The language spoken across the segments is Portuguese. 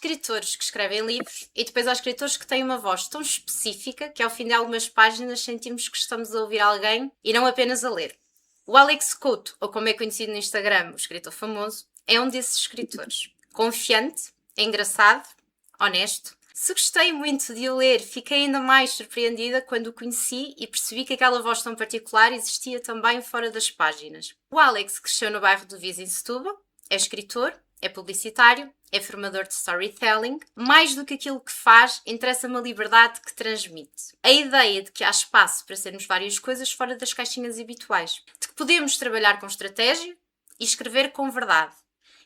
escritores que escrevem livros e depois há escritores que têm uma voz tão específica que ao fim de algumas páginas sentimos que estamos a ouvir alguém e não apenas a ler. O Alex Couto, ou como é conhecido no Instagram, o escritor famoso, é um desses escritores. Confiante, engraçado, honesto. Se gostei muito de o ler, fiquei ainda mais surpreendida quando o conheci e percebi que aquela voz tão particular existia também fora das páginas. O Alex cresceu no bairro do Viz, em Setúbal, é escritor, é publicitário, é formador de storytelling. Mais do que aquilo que faz, interessa-me a liberdade que transmite. A ideia de que há espaço para sermos várias coisas fora das caixinhas habituais. De que podemos trabalhar com estratégia e escrever com verdade.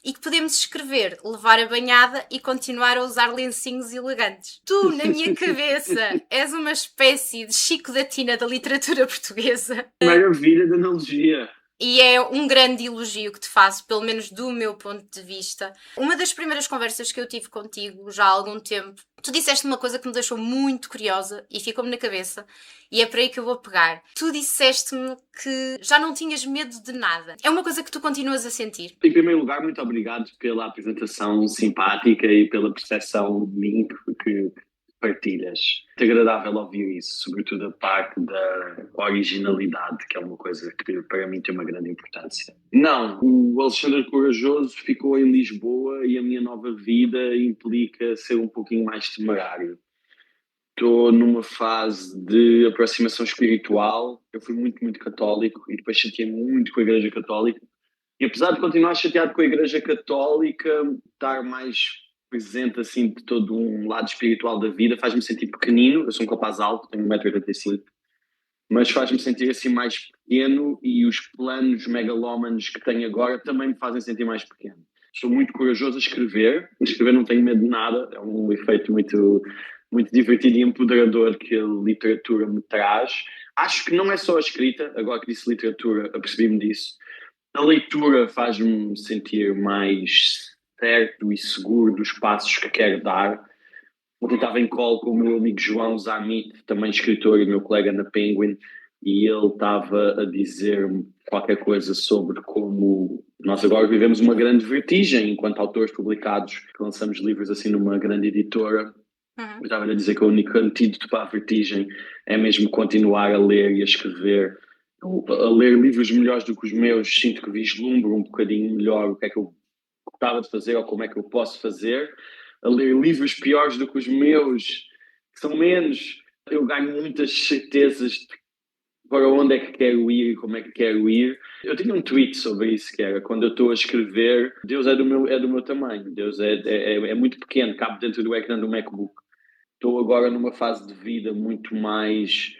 E que podemos escrever, levar a banhada e continuar a usar lencinhos elegantes. Tu, na minha cabeça, és uma espécie de Chico da Tina da literatura portuguesa. Maravilha de analogia. E é um grande elogio que te faço, pelo menos do meu ponto de vista. Uma das primeiras conversas que eu tive contigo, já há algum tempo, tu disseste uma coisa que me deixou muito curiosa e ficou-me na cabeça, e é por aí que eu vou pegar. Tu disseste-me que já não tinhas medo de nada. É uma coisa que tu continuas a sentir? Em primeiro lugar, muito obrigado pela apresentação simpática e pela percepção de mim que partilhas. É agradável ouvir isso, sobretudo a parte da originalidade, que é uma coisa que para mim tem uma grande importância. Não, o Alexandre Corajoso ficou em Lisboa e a minha nova vida implica ser um pouquinho mais temerário. Estou numa fase de aproximação espiritual. Eu fui muito, muito católico e depois chateei muito com a Igreja Católica. E apesar de continuar chateado com a Igreja Católica, estar mais presente assim de todo um lado espiritual da vida faz-me sentir pequenino. Eu sou um rapaz alto, tenho 1,85 m, mas faz-me sentir assim mais pequeno, e os planos megalómanos que tenho agora também me fazem sentir mais pequeno. Sou muito corajoso a escrever. Escrever não tenho medo de nada. É um efeito muito, muito divertido e empoderador que a literatura me traz. Acho que não é só a escrita. Agora que disse literatura, apercebi-me disso. A leitura faz-me sentir mais certo e seguro dos passos que quero dar. Ontem estava em call com o meu amigo João Zamit, também escritor e meu colega na Penguin, e ele estava a dizer-me qualquer coisa sobre como nós agora vivemos uma grande vertigem enquanto autores publicados, que lançamos livros assim numa grande editora. Eu estava a dizer que o único antídoto para a vertigem é mesmo continuar a ler e a escrever. A ler livros melhores do que os meus, sinto que vislumbro um bocadinho melhor o que é que eu gostava de fazer ou como é que eu posso fazer. A ler livros piores do que os meus, que são menos, eu ganho muitas certezas de para onde é que quero ir e como é que quero ir. Eu tinha um tweet sobre isso, que era: quando eu estou a escrever, Deus é do meu tamanho, Deus é muito pequeno, cabe dentro do ecrã do MacBook. Estou agora numa fase de vida muito mais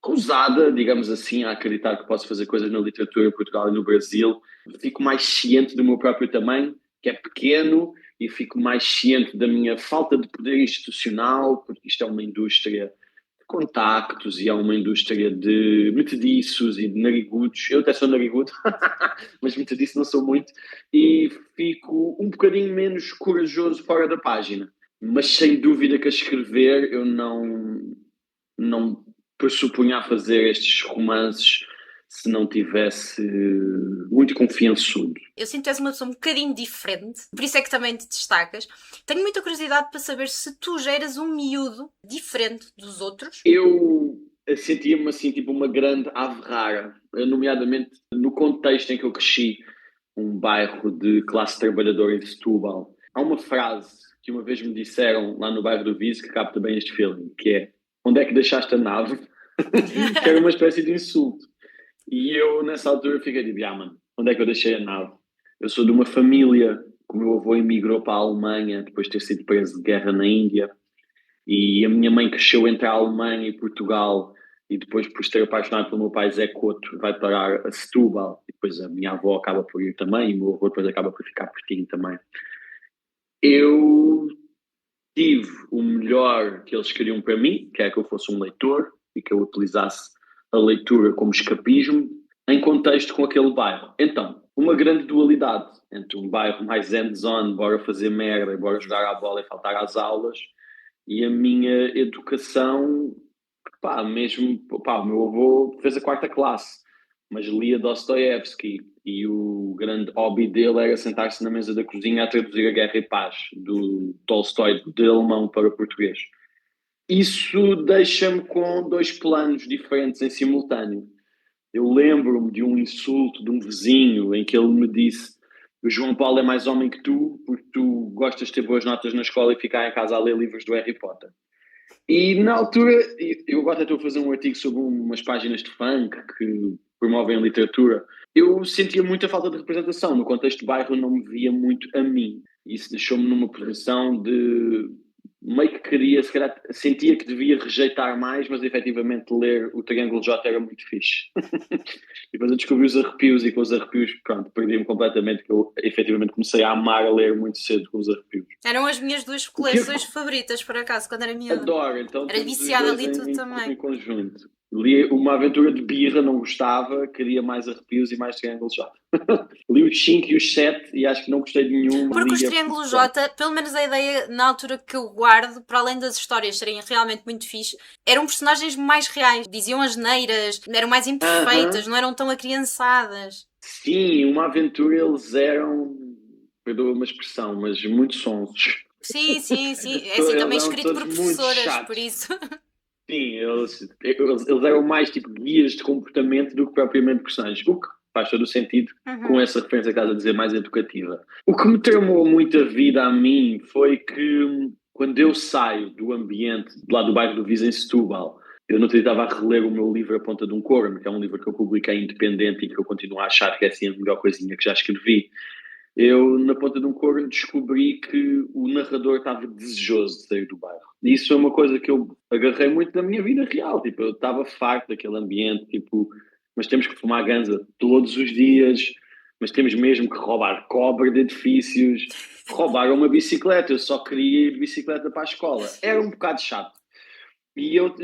ousada, digamos assim, a acreditar que posso fazer coisas na literatura em Portugal e no Brasil. Fico mais ciente do meu próprio tamanho, que é pequeno, e fico mais ciente da minha falta de poder institucional, porque isto é uma indústria de contactos e é uma indústria de metediços e de narigudos. Eu até sou narigudo, mas metediço não sou muito, e fico um bocadinho menos corajoso fora da página. Mas sem dúvida que a escrever eu não pressupunha a fazer estes romances se não tivesse muito confiançudo. Eu sinto que és uma pessoa um bocadinho diferente, por isso é que também te destacas. Tenho muita curiosidade para saber se tu já eras um miúdo diferente dos outros. Eu sentia-me assim, tipo uma grande ave rara, nomeadamente no contexto em que eu cresci, um bairro de classe trabalhadora em Setúbal. Há uma frase que uma vez me disseram lá no bairro do Viz que capta bem este feeling, que é: onde é que deixaste a nave? Que era uma espécie de insulto. E eu, nessa altura, fiquei tipo: mano, onde é que eu deixei a nave? Eu sou de uma família que o meu avô emigrou para a Alemanha depois de ter sido preso de guerra na Índia, e a minha mãe cresceu entre a Alemanha e Portugal, e depois, por se ter apaixonado pelo meu pai Zé Couto, vai parar a Setúbal, e depois a minha avó acaba por ir também, e o meu avô depois acaba por ficar pertinho também. Eu tive o melhor que eles queriam para mim, que é que eu fosse um leitor e que eu utilizasse a leitura como escapismo em contexto com aquele bairro. Então, uma grande dualidade entre um bairro mais hands-on, bora fazer merda, bora jogar à bola e faltar às aulas, e a minha educação, o meu avô fez a 4ª classe. mas lia Dostoiévski e o grande hobby dele era sentar-se na mesa da cozinha a traduzir A Guerra e Paz, do Tolstói, de alemão para português. Isso deixa-me com dois planos diferentes em simultâneo. Eu lembro-me de um insulto de um vizinho em que ele me disse: o João Paulo é mais homem que tu, porque tu gostas de ter boas notas na escola e ficar em casa a ler livros do Harry Potter. E na altura, eu agora estou a fazer um artigo sobre umas páginas de funk que promovem a literatura. Eu sentia muita falta de representação. No contexto de bairro, não me via muito a mim. Isso deixou-me numa posição de meio que queria, se calhar, sentia que devia rejeitar mais, mas efetivamente ler o Triângulo J era muito fixe. E depois eu descobri os arrepios e com os arrepios, pronto, perdi-me completamente, que eu efetivamente comecei a amar a ler muito cedo com os arrepios. Eram as minhas duas coleções favoritas, por acaso, quando era miúda. Adoro, então Era viciada ali tudo em também. conjunto. Li uma aventura de birra, não gostava, queria mais arrepios e mais triângulos J. Li os 5 e os 7 e acho que não gostei de nenhum. Porque os Triângulos J, pelo menos a ideia na altura que eu guardo, para além das histórias serem realmente muito fixe, eram personagens mais reais, diziam asneiras, eram mais imperfeitas, não eram tão acriançadas. Sim, uma aventura eles eram, perdoa uma expressão, mas muito sonsos. Sim, sim, sim. É assim, também escrito por professoras, por isso. Sim, eles eram mais tipo guias de comportamento do que propriamente personagens. O que faz todo o sentido com essa referência que estás a dizer, mais educativa. O que me tramou muito a vida a mim foi que quando eu saio do ambiente lá do bairro do Viz em Setúbal, eu não estava a reler o meu livro A Ponta de um Corno, que é um livro que eu publiquei independente e que eu continuo a achar que é assim a melhor coisinha que já escrevi. Eu, na Ponta de um Corno, descobri que o narrador estava desejoso de sair do bairro. E isso é uma coisa que eu agarrei muito na minha vida real. Tipo, eu estava farto daquele ambiente, tipo, mas temos que fumar ganza todos os dias, mas temos mesmo que roubar cobre de edifícios, roubar uma bicicleta. Eu só queria ir de bicicleta para a escola. Era um bocado chato. E eu,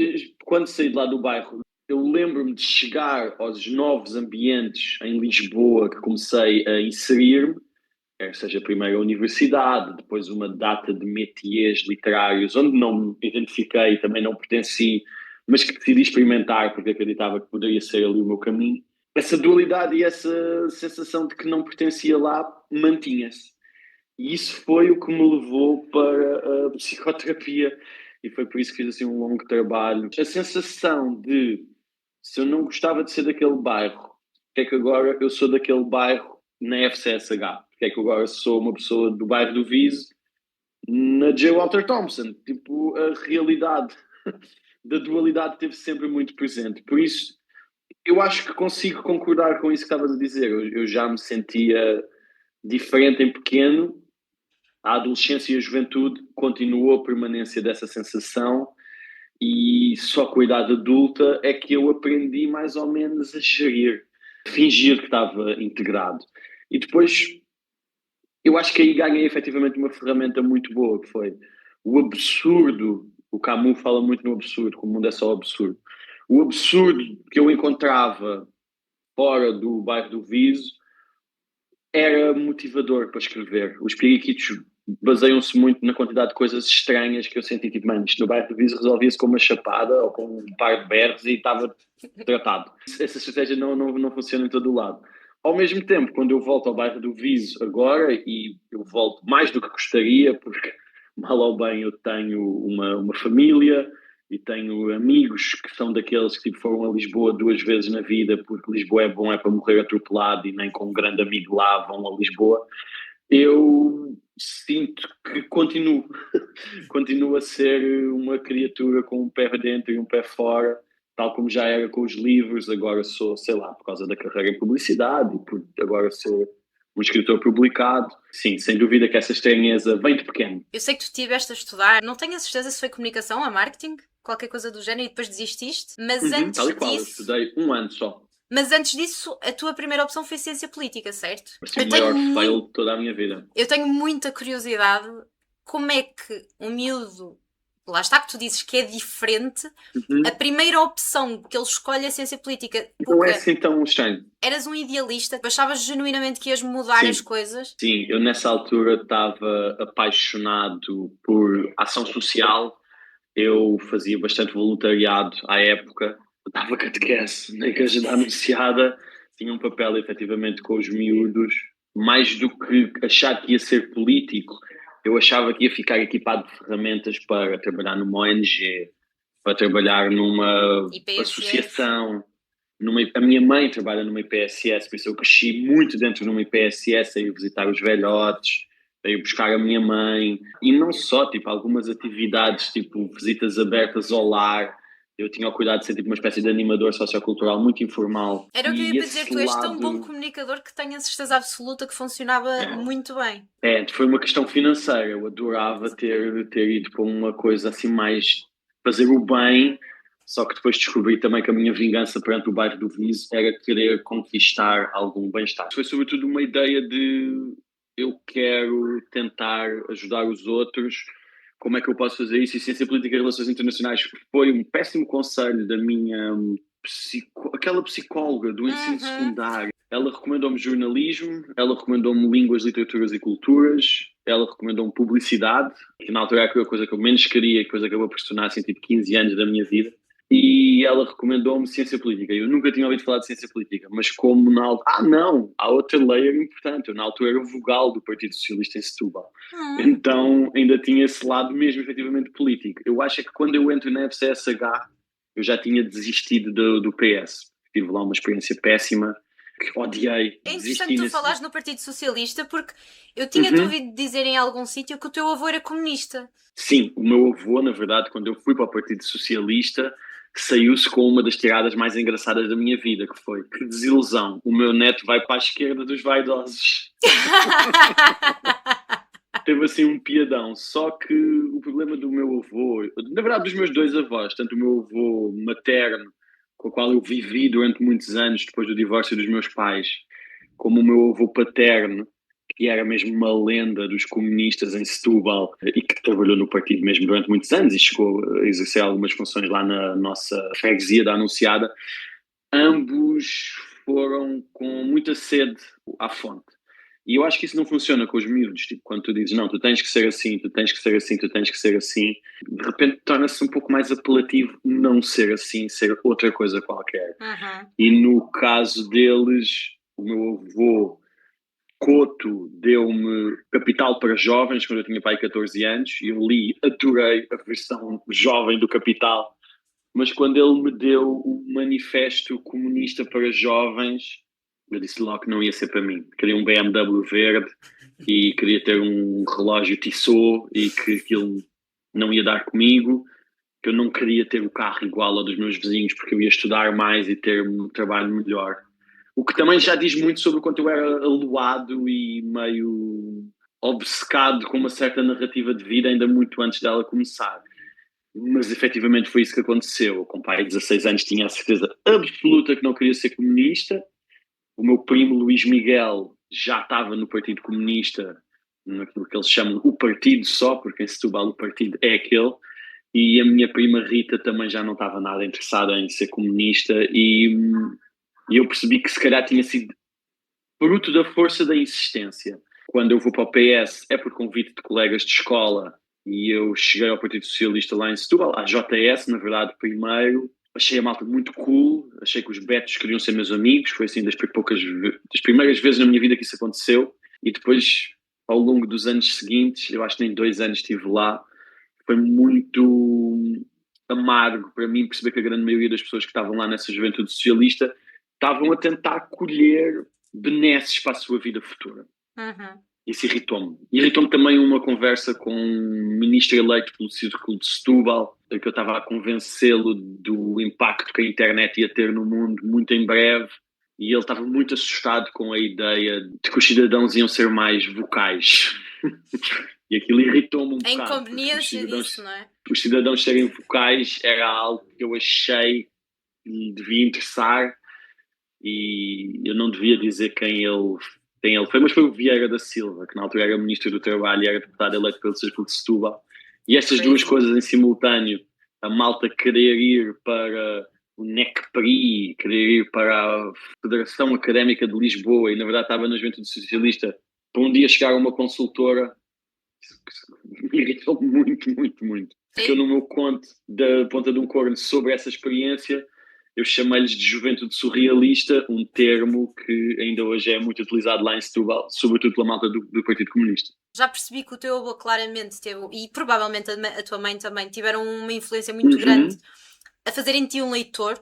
quando saí de lá do bairro, eu lembro-me de chegar aos novos ambientes em Lisboa que comecei a inserir-me, quer seja primeiro a universidade, depois uma data de métiers literários, onde não me identifiquei, também não pertenci, mas que decidi experimentar porque acreditava que poderia ser ali o meu caminho. Essa dualidade e essa sensação de que não pertencia lá mantinha-se. E isso foi o que me levou para a psicoterapia e foi por isso que fiz assim um longo trabalho. A sensação de, se eu não gostava de ser daquele bairro, porque é que agora eu sou daquele bairro na FCSH? Porque é que agora sou uma pessoa do bairro do Viso na J. Walter Thompson? Tipo, a realidade da dualidade esteve sempre muito presente. Por isso, eu acho que consigo concordar com isso que estavas a dizer. Eu já me sentia diferente em pequeno. A adolescência e a juventude continuou a permanência dessa sensação e só com a idade adulta é que eu aprendi mais ou menos a gerir, fingir que estava integrado. E depois eu acho que aí ganhei efetivamente uma ferramenta muito boa, que foi o absurdo. O Camus fala muito no absurdo, que o mundo é só absurdo. O absurdo que eu encontrava fora do bairro do Viso era motivador para escrever. Os periquitos baseiam-se muito na quantidade de coisas estranhas que eu senti, tipo, mano, isto no bairro do Viso resolvia-se com uma chapada ou com um par de berros e estava tratado. Essa estratégia não funciona em todo o lado. Ao mesmo tempo, quando eu volto ao bairro do Viso agora, e eu volto mais do que gostaria, porque mal ou bem eu tenho uma família e tenho amigos que são daqueles que tipo, foram a Lisboa 2 vezes na vida, porque Lisboa é bom, é para morrer atropelado e nem com um grande amigo lá vão a Lisboa. Eu sinto que continuo a ser uma criatura com um pé dentro e um pé fora, tal como já era com os livros. Agora sou, sei lá, por causa da carreira em publicidade, e agora sou um escritor publicado. Sim, sem dúvida que essa estranheza vem de pequeno. Eu sei que tu estiveste a estudar, não tenho a certeza se foi comunicação ou marketing, qualquer coisa do género, e depois desististe, mas antes tal e qual, disso... eu estudei 1 ano só. Mas antes disso, a tua primeira opção foi ciência política, certo? Mas o maior fail de toda a minha vida. Eu tenho muita curiosidade como é que um miúdo, lá está que tu dizes que é diferente, a primeira opção que ele escolhe é ciência política. Não é assim tão estranho. Eras um idealista, achavas genuinamente que ias mudar as coisas? Sim, eu nessa altura estava apaixonado por ação social. Eu fazia bastante voluntariado à época. Eu dava catequese na Igreja da Anunciada tinha um papel efetivamente com os miúdos, mais do que achar que ia ser político, eu achava que ia ficar equipado de ferramentas para trabalhar numa ONG, para trabalhar numa IPSS. associação. A minha mãe trabalha numa IPSS, por isso eu cresci muito dentro de uma IPSS, a ir visitar os velhotes, a ir buscar a minha mãe, e não só, tipo, algumas atividades, tipo, visitas abertas ao lar. Eu tinha o cuidado de ser tipo uma espécie de animador sociocultural muito informal. Era o que eu ia E para dizer, esse tu és tão bom lado, comunicador que tenho a certeza absoluta que funcionava muito bem. foi uma questão financeira. Eu adorava ter ido para uma coisa assim mais fazer o bem, só que depois descobri também que a minha vingança perante o bairro do Viso era querer conquistar algum bem-estar. Foi sobretudo uma ideia de eu quero tentar ajudar os outros. Como é que eu posso fazer isso? E Ciência Política e Relações Internacionais foi um péssimo conselho da minha aquela psicóloga do ensino secundário. Ela recomendou-me jornalismo, ela recomendou-me línguas, literaturas e culturas, ela recomendou-me publicidade, que na altura era a coisa que eu menos queria, coisa que eu vou pressionar assim, tipo 15 anos da minha vida. E ela recomendou-me ciência política. Eu nunca tinha ouvido falar de ciência política, mas como na altura... não, há outra layer importante. Eu na altura era vogal do Partido Socialista em Setúbal. Então ainda tinha esse lado mesmo efetivamente político. Eu acho que quando eu entro na FCSH, eu já tinha desistido do PS. Tive lá uma experiência péssima, que odiei. É Desisti interessante tu nesse... falares no Partido Socialista porque eu tinha-te ouvido dizer em algum sítio que o teu avô era comunista. Sim, o meu avô, na verdade, quando eu fui para o Partido Socialista, saiu-se com uma das tiradas mais engraçadas da minha vida, que foi: que desilusão, o meu neto vai para a esquerda dos vaidosos. Teve assim um piadão, só que o problema do meu avô, na verdade dos meus dois avós, tanto o meu avô materno, com o qual eu vivi durante muitos anos depois do divórcio dos meus pais, como o meu avô paterno, que era mesmo uma lenda dos comunistas em Setúbal e que trabalhou no partido mesmo durante muitos anos e chegou a exercer algumas funções lá na nossa freguesia da Anunciada, ambos foram com muita sede à fonte. E eu acho que isso não funciona com os miúdos. Tipo, quando tu dizes, não, tu tens que ser assim, tu tens que ser assim, tu tens que ser assim, de repente torna-se um pouco mais apelativo não ser assim, ser outra coisa qualquer. E no caso deles, o meu avô Couto deu-me Capital para Jovens quando eu tinha pai 14 anos e eu li, adorei a versão jovem do Capital, mas quando ele me deu o Manifesto Comunista para Jovens, eu disse logo que não ia ser para mim. Queria um BMW verde e queria ter um relógio Tissot e que aquilo não ia dar comigo, que eu não queria ter o carro igual ao dos meus vizinhos porque eu ia estudar mais e ter um trabalho melhor. O que também já diz muito sobre o quanto eu era aloado e meio obcecado com uma certa narrativa de vida ainda muito antes dela começar. Mas efetivamente foi isso que aconteceu. Com o pai de 16 anos tinha a certeza absoluta que não queria ser comunista. O meu primo Luís Miguel já estava no Partido Comunista, naquilo que eles chamam o partido só, porque em Setúbal o partido é aquele. E a minha prima Rita também já não estava nada interessada em ser comunista e eu percebi que se calhar tinha sido fruto da força da insistência. Quando eu vou para o PS é por convite de colegas de escola e eu cheguei ao Partido Socialista lá em Setúbal, à JS, na verdade, primeiro. Achei a malta muito cool, achei que os betos queriam ser meus amigos, foi assim das primeiras vezes na minha vida que isso aconteceu. E depois, ao longo dos anos seguintes, eu acho que nem 2 anos estive lá, foi muito amargo para mim perceber que a grande maioria das pessoas que estavam lá nessa juventude socialista estavam a tentar colher benesses para a sua vida futura. Isso irritou-me. Irritou-me também uma conversa com um ministro eleito pelo Círculo de Setúbal, que eu estava a convencê-lo do impacto que a internet ia ter no mundo muito em breve, e ele estava muito assustado com a ideia de que os cidadãos iam ser mais vocais. E aquilo irritou-me um A bocado. inconveniência disso, não é? Os cidadãos serem vocais era algo que eu achei que lhe devia interessar e eu não devia dizer quem ele foi, mas foi o Vieira da Silva, que na altura era Ministro do Trabalho e era deputado eleito pelo Círculo de Setúbal. E estas duas coisas em simultâneo, a malta querer ir para o NECPRI, querer ir para a Federação Académica de Lisboa e na verdade estava na Juventude Socialista, para um dia chegar a uma consultora, me irritou muito, muito, muito. Porque eu no meu conto da ponta de um corno sobre essa experiência, eu chamei-lhes de juventude surrealista, um termo que ainda hoje é muito utilizado lá em Setúbal, sobretudo pela malta do Partido Comunista. Já percebi que o teu avô claramente teve, e provavelmente a tua mãe também, tiveram uma influência muito grande a fazerem de ti um leitor,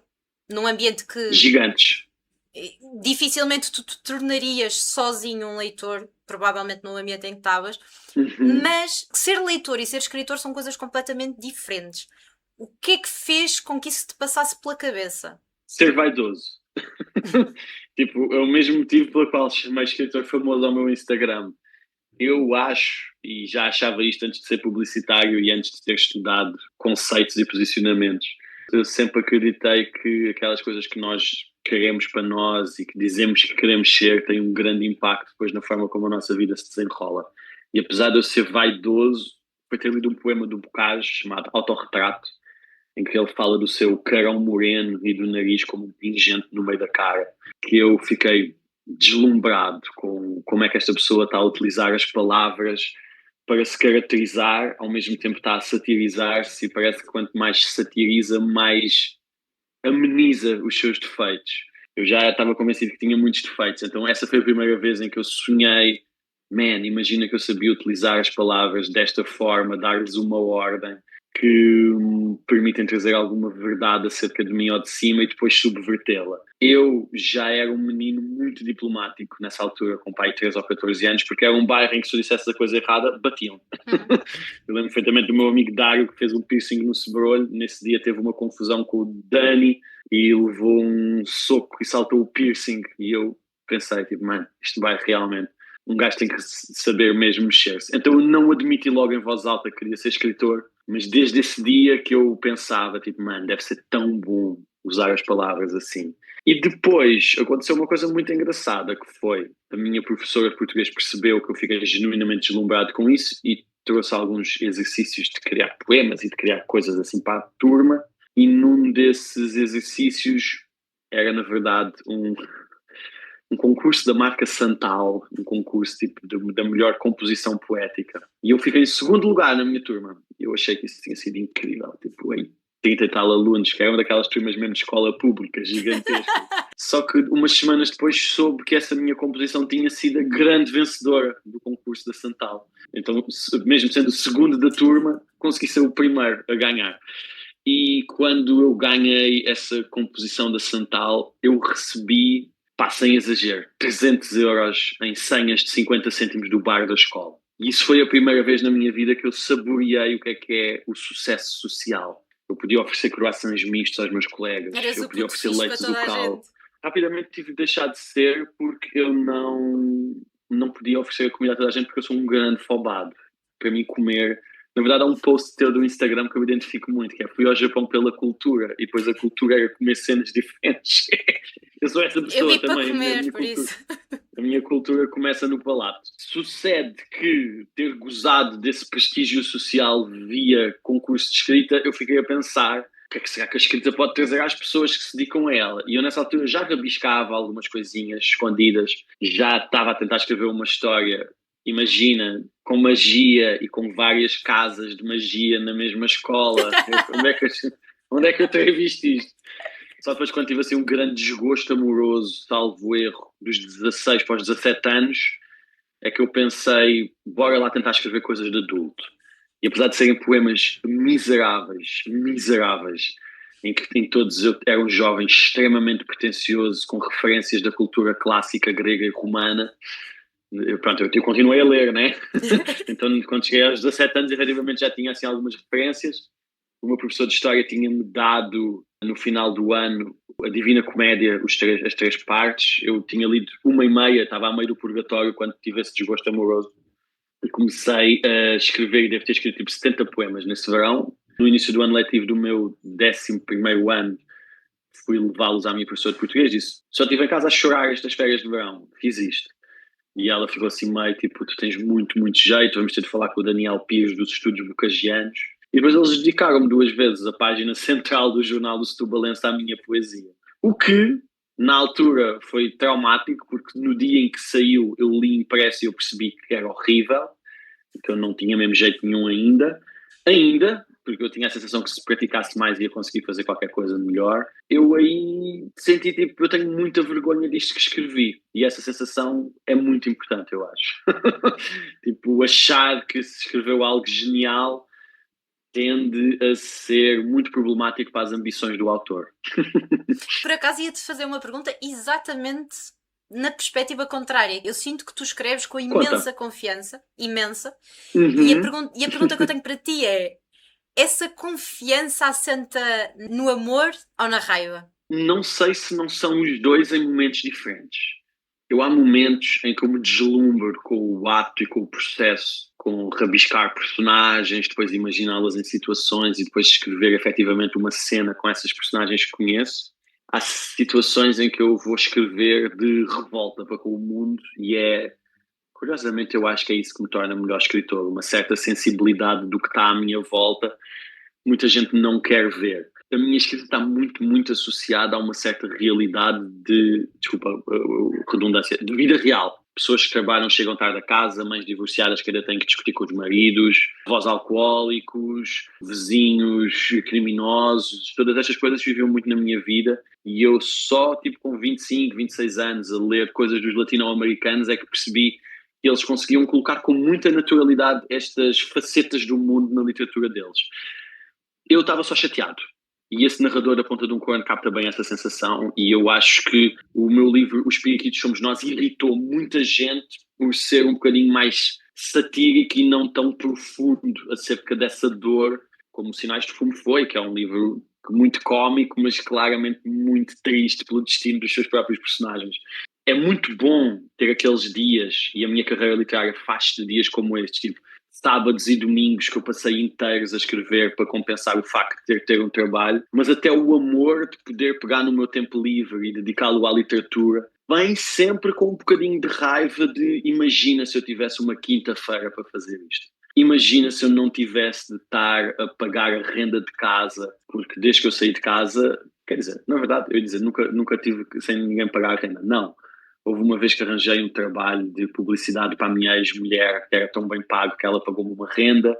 num ambiente que Gigantes. dificilmente tu te tornarias sozinho um leitor, provavelmente no ambiente em que estavas, mas ser leitor e ser escritor são coisas completamente diferentes. O que é que fez com que isso te passasse pela cabeça? Ser vaidoso. Tipo, é o mesmo motivo pelo qual chamei escritor famoso ao meu Instagram. Eu acho, e já achava isto antes de ser publicitário e antes de ter estudado conceitos e posicionamentos, eu sempre acreditei que aquelas coisas que nós queremos para nós e que dizemos que queremos ser têm um grande impacto depois na forma como a nossa vida se desenrola. E apesar de eu ser vaidoso, foi ter lido um poema do Bocage chamado Autorretrato, em que ele fala do seu carão moreno e do nariz como um pingente no meio da cara, que eu fiquei deslumbrado com como é que esta pessoa está a utilizar as palavras para se caracterizar, ao mesmo tempo está a satirizar-se e parece que quanto mais se satiriza, mais ameniza os seus defeitos. Eu já estava convencido que tinha muitos defeitos, então essa foi a primeira vez em que eu sonhei, imagina que eu sabia utilizar as palavras desta forma, dar-lhes uma ordem que me permitem trazer alguma verdade acerca de mim ou de cima e depois subvertê-la. Eu já era um menino muito diplomático nessa altura, com pai de 13 ou 14 anos, porque era um bairro em que se eu dissesse a coisa errada, batiam. Eu lembro perfeitamente do meu amigo Dário, que fez um piercing no sobrolho. Nesse dia teve uma confusão com o Dani e levou um soco e saltou o piercing. E eu pensei, tipo, mano, isto vai realmente... Um gajo tem que saber mesmo mexer-se. Então eu não admiti logo em voz alta que queria ser escritor, mas desde esse dia que eu pensava, tipo, mano, deve ser tão bom usar as palavras assim. E depois aconteceu uma coisa muito engraçada, que foi, a minha professora de português percebeu que eu fiquei genuinamente deslumbrado com isso e trouxe alguns exercícios de criar poemas e de criar coisas assim para a turma, e num desses exercícios era, na verdade, um concurso da marca Santal, um concurso tipo da melhor composição poética. E eu fiquei em segundo lugar na minha turma. Eu achei que isso tinha sido incrível. Tipo, em 30 e tal alunos, que era uma daquelas turmas mesmo de escola pública, gigantesca. Só que umas semanas depois soube que essa minha composição tinha sido a grande vencedora do concurso da Santal. Então, mesmo sendo o segundo da turma, consegui ser o primeiro a ganhar. E quando eu ganhei essa composição da Santal, eu recebi, sem exagero, 300 euros em senhas de 50 cêntimos do bar da escola. E isso foi a primeira vez na minha vida que eu saboreei o que é o sucesso social. Eu podia oferecer croissants mistos aos meus colegas, eu podia oferecer leite do cal. Rapidamente tive de deixar de ser porque eu não podia oferecer comida a toda a gente porque eu sou um grande fobado. Para mim comer... Na verdade, há um post teu do Instagram que eu me identifico muito, que é fui ao Japão pela cultura, e depois a cultura era comer cenas diferentes. Eu sou essa pessoa eu também. Para comer, minha por isso. A minha cultura começa no palato. Sucede que ter gozado desse prestígio social via concurso de escrita, eu fiquei a pensar o que é que será que a escrita pode trazer às pessoas que se dedicam a ela? E eu nessa altura já rabiscava algumas coisinhas escondidas, já estava a tentar escrever uma história, imagina, com magia e com várias casas de magia na mesma escola. Onde é que eu tenho visto isto? Só depois quando tive assim um grande desgosto amoroso, salvo erro, dos 16 para os 17 anos, é que eu pensei, bora lá tentar escrever coisas de adulto. E apesar de serem poemas miseráveis, em que em todos eu era um jovem extremamente pretencioso, com referências da cultura clássica grega e romana, eu continuei a ler, né? Então, quando cheguei aos 17 anos, efetivamente já tinha assim algumas referências. O meu professor de História tinha-me dado, no final do ano, a Divina Comédia, as 3 partes. Eu tinha lido uma e meia, estava a meio do purgatório quando tive esse desgosto amoroso. E comecei a escrever, e devo ter escrito tipo 70 poemas nesse verão. No início do ano letivo do meu 11º ano, fui levá-los à minha professora de português. Disse, só estive em casa a chorar estas férias de verão. Fiz isto. E ela ficou assim meio, tipo, tu tens muito, muito jeito, vamos ter de falar com o Daniel Pires dos Estúdios Bocagianos. E depois eles dedicaram-me 2 vezes a página central do jornal do Setubalense à minha poesia. O que, na altura, foi traumático, porque no dia em que saiu eu li impresso e eu percebi que era horrível, que eu não tinha mesmo jeito nenhum ainda, porque eu tinha a sensação que se praticasse mais ia conseguir fazer qualquer coisa melhor. Eu aí senti, tipo, eu tenho muita vergonha disto que escrevi. E essa sensação é muito importante, eu acho. Tipo, achar que se escreveu algo genial tende a ser muito problemático para as ambições do autor. Por acaso ia-te fazer uma pergunta exatamente na perspectiva contrária. Eu sinto que tu escreves com imensa confiança, imensa, e a pergunta que eu tenho para ti é: essa confiança assenta no amor ou na raiva? Não sei se não são os dois em momentos diferentes. Eu há momentos em que eu me deslumbro com o ato e com o processo, com rabiscar personagens, depois imaginá-las em situações e depois escrever efetivamente uma cena com essas personagens que conheço. Há situações em que eu vou escrever de revolta para com o mundo e curiosamente, eu acho que é isso que me torna melhor escritor, uma certa sensibilidade do que está à minha volta, muita gente não quer ver. A minha escrita está muito, muito associada a uma certa realidade desculpa a redundância, de vida real. Pessoas que trabalham, chegam tarde a casa, mães divorciadas que ainda têm que discutir com os maridos, avós alcoólicos, vizinhos criminosos, todas estas coisas viviam muito na minha vida e eu só, tipo, com 25, 26 anos a ler coisas dos latino-americanos é que percebi que eles conseguiam colocar com muita naturalidade estas facetas do mundo na literatura deles. Eu estava só chateado. E esse narrador da Ponta de um Corno capta bem essa sensação e eu acho que o meu livro Os Periquitos Somos Nós irritou muita gente por ser um bocadinho mais satírico e não tão profundo acerca dessa dor como Sinais de Fumo foi, que é um livro muito cómico, mas claramente muito triste pelo destino dos seus próprios personagens. É muito bom ter aqueles dias, e a minha carreira literária faz-se de dias como estes, tipo sábados e domingos que eu passei inteiros a escrever para compensar o facto de ter um trabalho, mas até o amor de poder pegar no meu tempo livre e dedicá-lo à literatura vem sempre com um bocadinho de raiva de imagina se eu tivesse uma quinta-feira para fazer isto. Imagina se eu não tivesse de estar a pagar a renda de casa, porque desde que eu saí de casa, quer dizer, na verdade, eu ia dizer, nunca tive sem ninguém pagar a renda. Não. Houve uma vez que arranjei um trabalho de publicidade para a minha ex-mulher, que era tão bem pago que ela pagou-me uma renda.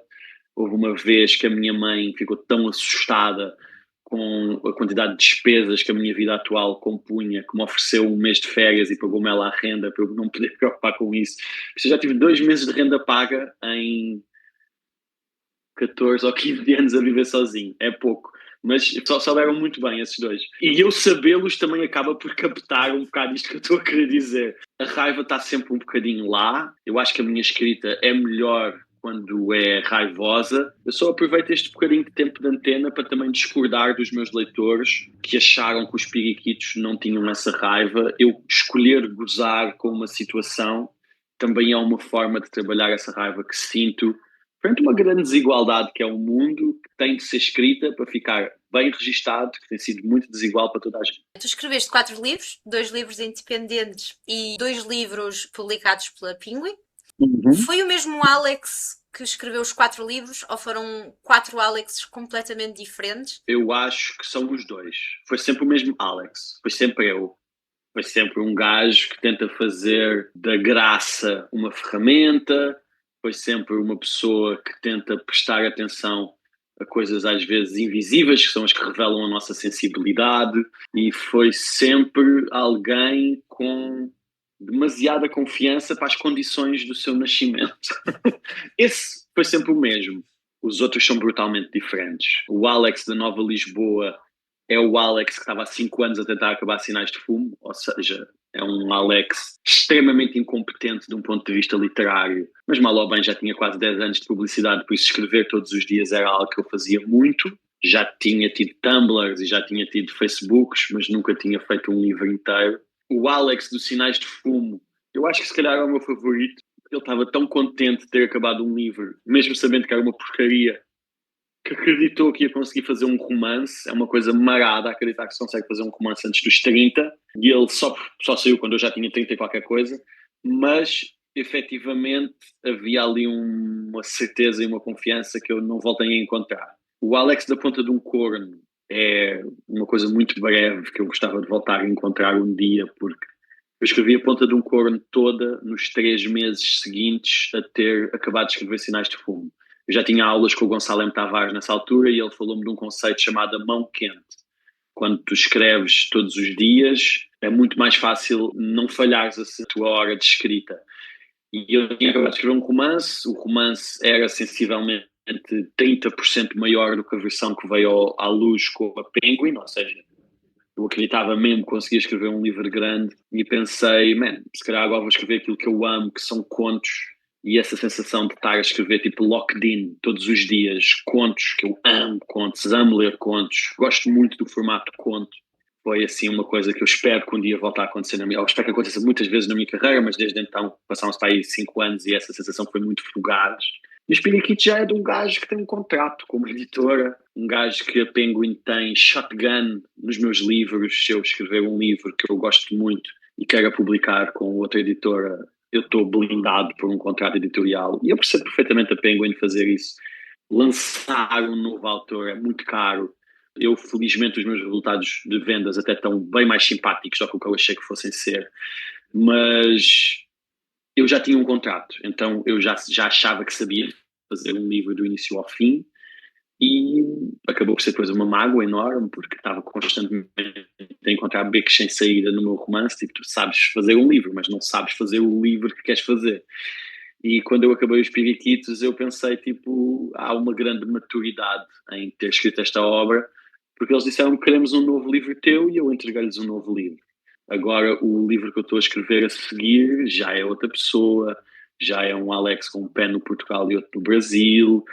Houve uma vez que a minha mãe ficou tão assustada com a quantidade de despesas que a minha vida atual compunha, que me ofereceu um mês de férias e pagou-me ela a renda para eu não poder preocupar com isso. Eu já tive 2 meses de renda paga em 14 ou 15 anos a viver sozinho. É pouco. Mas só souberam muito bem esses dois. E eu sabê-los também acaba por captar um bocado isto que eu estou a querer dizer. A raiva está sempre um bocadinho lá. Eu acho que a minha escrita é melhor quando é raivosa. Eu só aproveito este bocadinho de tempo de antena para também discordar dos meus leitores que acharam que os periquitos não tinham essa raiva. Eu escolher gozar com uma situação também é uma forma de trabalhar essa raiva que sinto frente a uma grande desigualdade que é o mundo, que tem de ser escrita para ficar bem registado, que tem sido muito desigual para toda a gente. Tu escreveste 4 livros, 2 livros independentes e 2 livros publicados pela Penguin. Foi o mesmo Alex que escreveu os 4 livros ou foram 4 Alexes completamente diferentes? Eu acho que são os dois. Foi sempre o mesmo Alex, foi sempre eu. Foi sempre um gajo que tenta fazer da graça uma ferramenta, foi sempre uma pessoa que tenta prestar atenção a coisas às vezes invisíveis, que são as que revelam a nossa sensibilidade, e foi sempre alguém com demasiada confiança para as condições do seu nascimento. Esse foi sempre o mesmo. Os outros são brutalmente diferentes. O Alex da Nova Lisboa é o Alex que estava há 5 anos a tentar acabar Sinais de Fumo, ou seja, é um Alex extremamente incompetente de um ponto de vista literário, mas mal ou bem já tinha quase 10 anos de publicidade, por isso escrever todos os dias era algo que eu fazia muito. Já tinha tido Tumblrs e já tinha tido Facebooks, mas nunca tinha feito um livro inteiro. O Alex dos Sinais de Fumo, eu acho que se calhar é o meu favorito, porque ele estava tão contente de ter acabado um livro, mesmo sabendo que era uma porcaria, que acreditou que ia conseguir fazer um romance. É uma coisa marada acreditar que se consegue fazer um romance antes dos 30, e ele só saiu quando eu já tinha 30 e qualquer coisa, mas efetivamente havia ali uma certeza e uma confiança que eu não voltei a encontrar. O Alex da Ponta de um Corno é uma coisa muito breve que eu gostava de voltar a encontrar um dia, porque eu escrevi a Ponta de um Corno toda nos 3 meses seguintes a ter acabado de escrever Sinais de Fumo. Eu já tinha aulas com o Gonçalo M. Tavares nessa altura e ele falou-me de um conceito chamado a mão quente. Quando tu escreves todos os dias, é muito mais fácil não falhares a tua hora de escrita. E eu tinha acabado de escrever um romance, o romance era sensivelmente 30% maior do que a versão que veio à luz com a Penguin, ou seja, eu acreditava mesmo que conseguia escrever um livro grande e pensei, se calhar agora vou escrever aquilo que eu amo, que são contos, e essa sensação de estar a escrever tipo locked in todos os dias, contos, que eu amo contos, amo ler contos, gosto muito do formato conto. Foi assim uma coisa que eu espero que um dia volte a acontecer na minha, eu espero que aconteça muitas vezes na minha carreira, mas desde então passaram-se para aí 5 anos e essa sensação foi muito fugaz. E o Spirikit já é de um gajo que tem um contrato como editora, um gajo que a Penguin tem shotgun nos meus livros. Se eu escrever um livro que eu gosto muito e quero publicar com outra editora, eu estou blindado por um contrato editorial. E eu percebo perfeitamente a Penguin fazer isso. Lançar um novo autor é muito caro. Eu, felizmente, os meus resultados de vendas até estão bem mais simpáticos do que eu achei que fossem ser. Mas eu já tinha um contrato, então eu já achava que sabia fazer um livro do início ao fim e acabou por ser depois uma mágoa enorme, porque estava constantemente a encontrar becos sem saída no meu romance. Tipo, tu sabes fazer um livro, mas não sabes fazer o livro que queres fazer. E quando eu acabei os Piriquitos, eu pensei, tipo, há uma grande maturidade em ter escrito esta obra, porque eles disseram que queremos um novo livro teu e eu entreguei-lhes um novo livro. Agora, o livro que eu estou a escrever a seguir já é outra pessoa, já é um Alex com um pé no Portugal e outro no Brasil.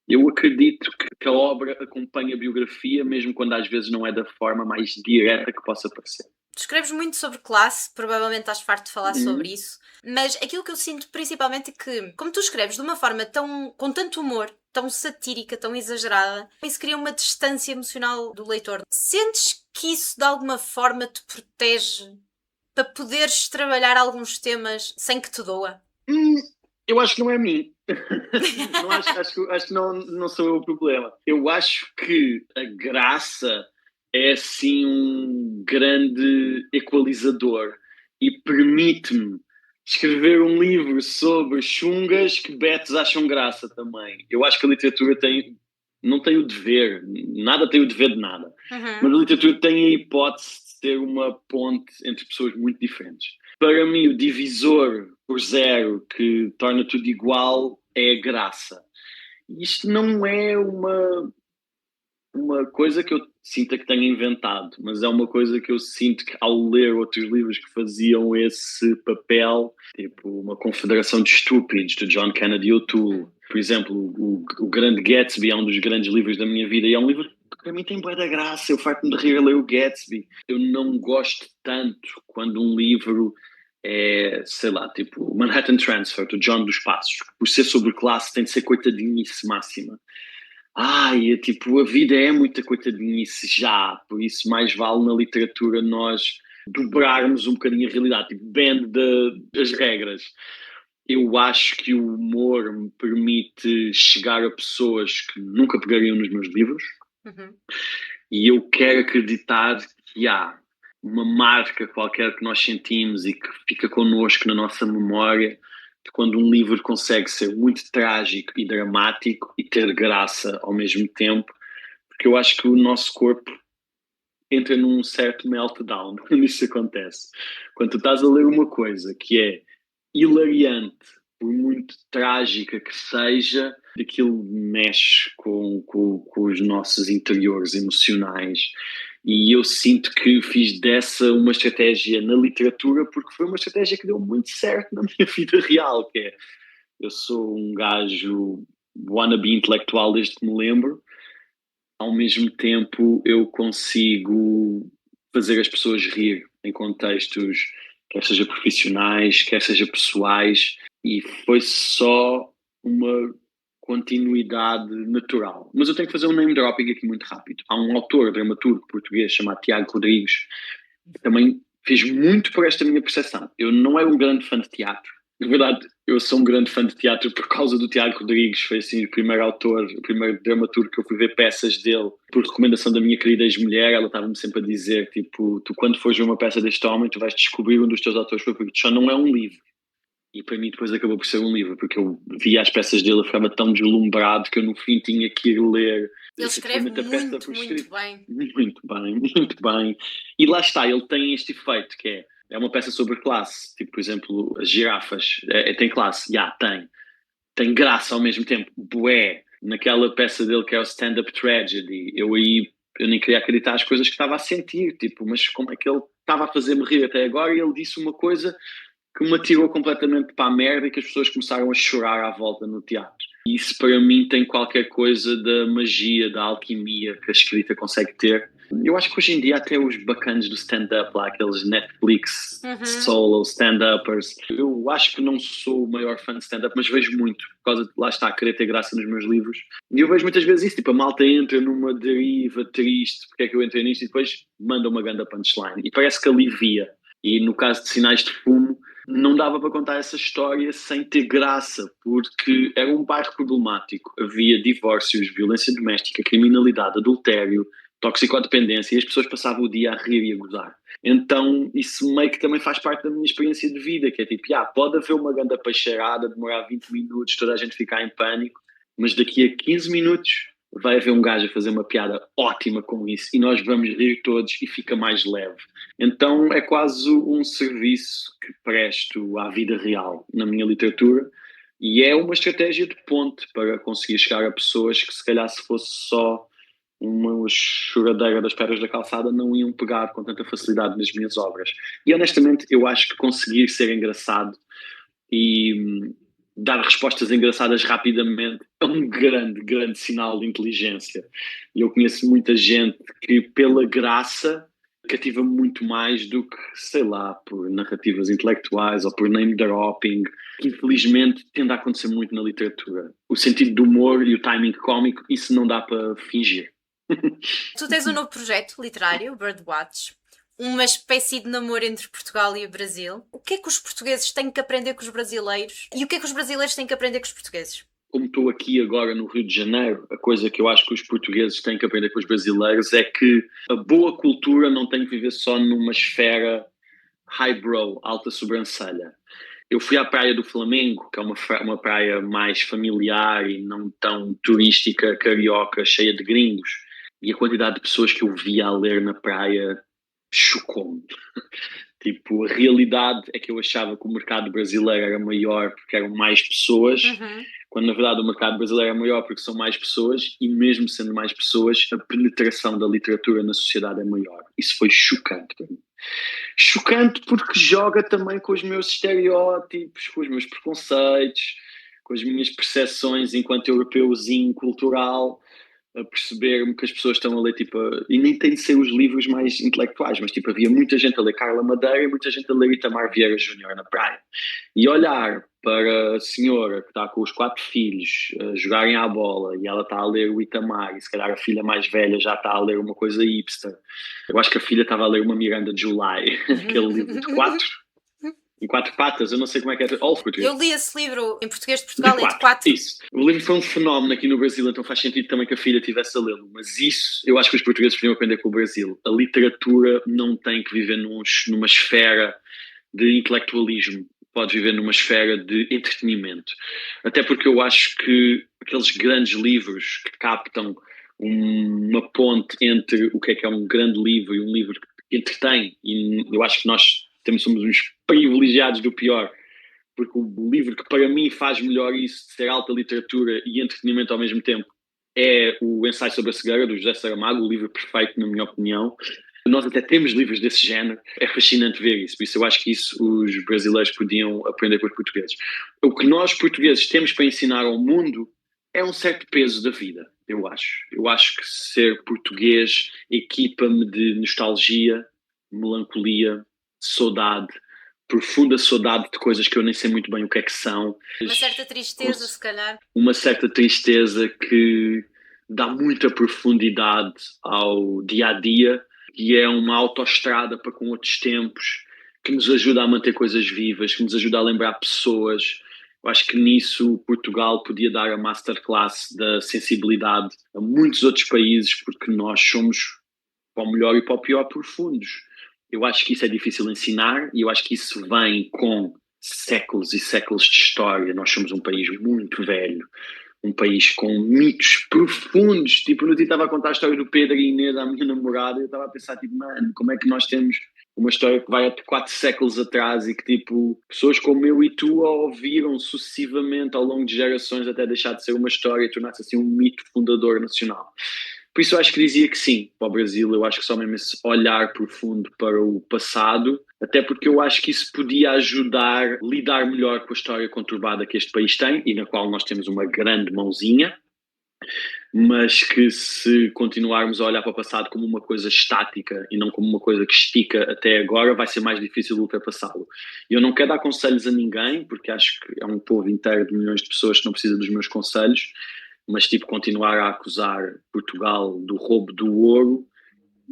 Eu acredito que a obra acompanha a biografia, mesmo quando às vezes não é da forma mais direta que possa parecer. Tu escreves muito sobre classe, provavelmente estás farto de falar sobre isso, mas aquilo que eu sinto principalmente é que, como tu escreves de uma forma com tanto humor, tão satírica, tão exagerada, isso cria uma distância emocional do leitor. Sentes que isso de alguma forma te protege para poderes trabalhar alguns temas sem que te doa? Eu acho que não é a mim. Não acho que não sou eu o problema. Eu acho que a graça é assim um grande equalizador e permite-me escrever um livro sobre chungas que betos acham graça também. Eu acho que a literatura não tem o dever, nada tem o dever de nada, mas a literatura tem a hipótese de ser uma ponte entre pessoas muito diferentes. Para mim, o divisor por zero que torna tudo igual é a graça. Isto não é uma coisa que eu sinta que tenha inventado, mas é uma coisa que eu sinto que ao ler outros livros que faziam esse papel, tipo uma Confederação de Estúpidos, de John Kennedy O'Toole, por exemplo, o Grande Gatsby é um dos grandes livros da minha vida e é um livro que para mim tem bué da graça, eu farto-me de rir a ler o Gatsby. Eu não gosto tanto quando um livro é, sei lá, tipo Manhattan Transfer, do John dos Passos, por ser sobre classe tem de ser coitadinice máxima. Ai, tipo, a vida é muita coitadinice já, por isso mais vale na literatura nós dobrarmos um bocadinho a realidade, tipo, das regras. Eu acho que o humor me permite chegar a pessoas que nunca pegariam nos meus livros e eu quero acreditar que há uma marca qualquer que nós sentimos e que fica connosco na nossa memória de quando um livro consegue ser muito trágico e dramático e ter graça ao mesmo tempo, porque eu acho que o nosso corpo entra num certo meltdown quando isso acontece. Quando tu estás a ler uma coisa que é hilariante, por muito trágica que seja, aquilo mexe com os nossos interiores emocionais. E eu sinto que fiz dessa uma estratégia na literatura porque foi uma estratégia que deu muito certo na minha vida real, que é, eu sou um gajo wannabe intelectual desde que me lembro, ao mesmo tempo eu consigo fazer as pessoas rir em contextos, quer seja profissionais, quer seja pessoais, e foi só uma continuidade natural. Mas eu tenho que fazer um name dropping aqui muito rápido. Há um autor, dramaturgo português chamado Tiago Rodrigues, que também fez muito por esta minha percepção. Eu não era um grande fã de teatro. Na verdade, eu sou um grande fã de teatro por causa do Tiago Rodrigues. Foi assim o primeiro autor, o primeiro dramaturgo que eu fui ver peças dele por recomendação da minha querida ex-mulher. Ela estava-me sempre a dizer, tipo, tu quando fores ver uma peça deste homem, tu vais descobrir um dos teus autores favoritos. Só não é um livro. E para mim depois acabou por ser um livro, porque eu via as peças dele, eu ficava tão deslumbrado que eu no fim tinha que ir ler Ele escreve efetivamente a peça por muito escrito. bem. Muito bem, muito bem. E lá está, ele tem este efeito que é uma peça sobre classe. Tipo, por exemplo, as girafas. Tem classe? Já, tem. Tem graça ao mesmo tempo. Bué. Naquela peça dele que é o Stand-Up Tragedy, eu nem queria acreditar as coisas que estava a sentir. Tipo, mas como é que ele estava a fazer-me rir até agora e ele disse uma coisa que me atirou completamente para a merda e que as pessoas começaram a chorar à volta no teatro. E isso para mim tem qualquer coisa da magia, da alquimia que a escrita consegue ter. Eu acho que hoje em dia até os bacanas do stand-up lá, aqueles Netflix solo stand-uppers, eu acho que não sou o maior fã de stand-up, mas vejo muito, por causa de, lá está, querer ter graça nos meus livros. E eu vejo muitas vezes isso, tipo, a malta entra numa deriva triste, porque é que eu entrei nisto, e depois manda uma grande punchline. E parece que alivia. E no caso de Sinais de Fumo, não dava para contar essa história sem ter graça, porque era um bairro problemático. Havia divórcios, violência doméstica, criminalidade, adultério, toxicodependência, e as pessoas passavam o dia a rir e a gozar. Então, isso meio que também faz parte da minha experiência de vida, que é tipo, pode haver uma grande peixeirada, demorar 20 minutos, toda a gente ficar em pânico, mas daqui a 15 minutos vai haver um gajo a fazer uma piada ótima com isso e nós vamos rir todos e fica mais leve. Então é quase um serviço que presto à vida real na minha literatura e é uma estratégia de ponte para conseguir chegar a pessoas que se calhar se fosse só uma choradeira das pedras da calçada não iam pegar com tanta facilidade nas minhas obras. E honestamente eu acho que conseguir ser engraçado e dar respostas engraçadas rapidamente é um grande, grande sinal de inteligência. E eu conheço muita gente que, pela graça, cativa muito mais do que, sei lá, por narrativas intelectuais ou por name dropping, que infelizmente tende a acontecer muito na literatura. O sentido do humor e o timing cómico, isso não dá para fingir. Tu tens um novo projeto literário, Birdwatch, uma espécie de namoro entre Portugal e o Brasil. O que é que os portugueses têm que aprender com os brasileiros? E o que é que os brasileiros têm que aprender com os portugueses? Como estou aqui agora no Rio de Janeiro, a coisa que eu acho que os portugueses têm que aprender com os brasileiros é que a boa cultura não tem que viver só numa esfera highbrow, alta sobrancelha. Eu fui à Praia do Flamengo, que é uma praia mais familiar e não tão turística, carioca, cheia de gringos. E a quantidade de pessoas que eu via a ler na praia chocou-me. Tipo, a realidade é que eu achava que o mercado brasileiro era maior porque eram mais pessoas, quando na verdade o mercado brasileiro é maior porque são mais pessoas e mesmo sendo mais pessoas, a penetração da literatura na sociedade é maior. Isso foi chocante para mim. Chocante porque joga também com os meus estereótipos, com os meus preconceitos, com as minhas percepções enquanto europeuzinho cultural, a perceber-me que as pessoas estão a ler, tipo, e nem tem de ser os livros mais intelectuais, mas tipo, havia muita gente a ler Carla Madeira e muita gente a ler Itamar Vieira Júnior na praia. E olhar para a senhora que está com os 4 filhos a jogarem à bola e ela está a ler o Itamar e se calhar a filha mais velha já está a ler uma coisa hipster. Eu acho que a filha estava a ler uma Miranda July, aquele livro de 4 em 4 patas, eu não sei como é que é. Eu li esse livro em português de Portugal, de é de 4. Isso. O livro foi um fenómeno aqui no Brasil, então faz sentido também que a filha tivesse a lê-lo. Mas isso, eu acho que os portugueses podiam aprender com o Brasil. A literatura não tem que viver numa esfera de intelectualismo. Pode viver numa esfera de entretenimento. Até porque eu acho que aqueles grandes livros que captam uma ponte entre o que é um grande livro e um livro que entretém, e eu acho que nós somos uns privilegiados do pior, porque o livro que para mim faz melhor isso de ser alta literatura e entretenimento ao mesmo tempo é o Ensaio sobre a Cegueira, do José Saramago, o livro perfeito, na minha opinião. Nós até temos livros desse género, é fascinante ver isso, por isso eu acho que isso os brasileiros podiam aprender com os portugueses. O que nós portugueses temos para ensinar ao mundo é um certo peso da vida, eu acho. Eu acho que ser português equipa-me de nostalgia, melancolia, saudade, profunda saudade de coisas que eu nem sei muito bem o que é que são. Uma certa tristeza, se calhar. Uma certa tristeza que dá muita profundidade ao dia-a-dia e é uma autoestrada para com outros tempos que nos ajuda a manter coisas vivas, que nos ajuda a lembrar pessoas. Eu acho que nisso Portugal podia dar a masterclass da sensibilidade a muitos outros países porque nós somos, para o melhor e para o pior, profundos. Eu acho que isso é difícil ensinar e eu acho que isso vem com séculos e séculos de história. Nós somos um país muito velho, um país com mitos profundos. Tipo, eu estava a contar a história do Pedro e Inês à minha namorada e eu estava a pensar, tipo, mano, como é que nós temos uma história que vai até 4 séculos atrás e que, tipo, pessoas como eu e tu a ouviram sucessivamente ao longo de gerações até deixar de ser uma história e tornar-se assim um mito fundador nacional. Por isso eu acho que dizia que sim, para o Brasil. Eu acho que só mesmo esse olhar profundo para o passado, até porque eu acho que isso podia ajudar a lidar melhor com a história conturbada que este país tem e na qual nós temos uma grande mãozinha, mas que se continuarmos a olhar para o passado como uma coisa estática e não como uma coisa que estica até agora, vai ser mais difícil de ultrapassá-lo. E eu não quero dar conselhos a ninguém, porque acho que é um povo inteiro de milhões de pessoas que não precisa dos meus conselhos, mas tipo, continuar a acusar Portugal do roubo do ouro,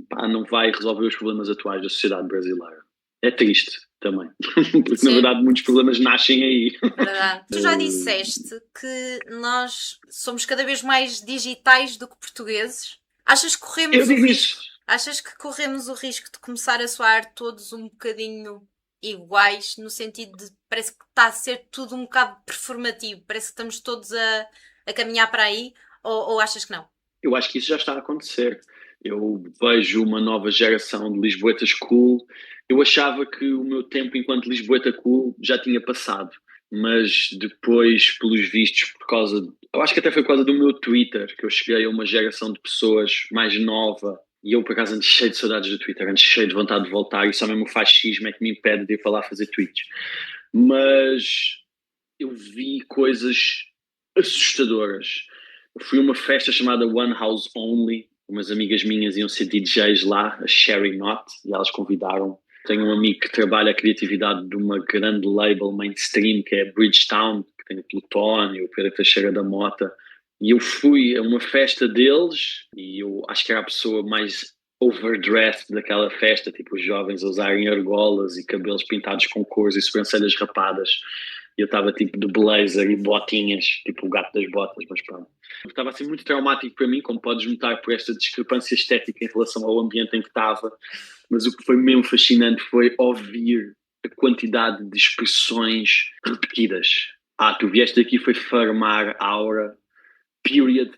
pá, não vai resolver os problemas atuais da sociedade brasileira. É triste também, porque na Sim. verdade muitos problemas nascem aí. Verdade. Tu já disseste que nós somos cada vez mais digitais do que portugueses. Achas que corremos Eu o digo risco? isso. Achas que corremos o risco de começar a soar todos um bocadinho iguais, no sentido de parece que está a ser tudo um bocado performativo, parece que estamos todos a caminhar para aí, ou achas que não? Eu acho que isso já está a acontecer. Eu vejo uma nova geração de Lisboetas cool. Eu achava que o meu tempo enquanto Lisboeta cool já tinha passado, mas depois, pelos vistos, por causa, eu acho que até foi por causa do meu Twitter, que eu cheguei a uma geração de pessoas mais nova. E eu, por acaso, ando cheio de saudades do Twitter, ando cheio de vontade de voltar, e só mesmo o fascismo é que me impede de ir para lá fazer tweets. Mas eu vi coisas assustadoras. Eu fui a uma festa chamada One House Only. Umas amigas minhas iam ser DJs lá, a Sherry Knott, e elas convidaram. Tenho um amigo que trabalha a criatividade de uma grande label mainstream, que é a Bridgetown, que tem o Plutónio, o Pedro Teixeira da Mota. E eu fui a uma festa deles, e eu acho que era a pessoa mais overdressed daquela festa, tipo os jovens a usarem argolas e cabelos pintados com cores e sobrancelhas rapadas. E eu estava tipo de blazer e botinhas, tipo o gato das botas, mas pronto. Estava assim muito traumático para mim, como podes notar por esta discrepância estética em relação ao ambiente em que estava, mas o que foi mesmo fascinante foi ouvir a quantidade de expressões repetidas. Tu vieste aqui foi farmar aura, period,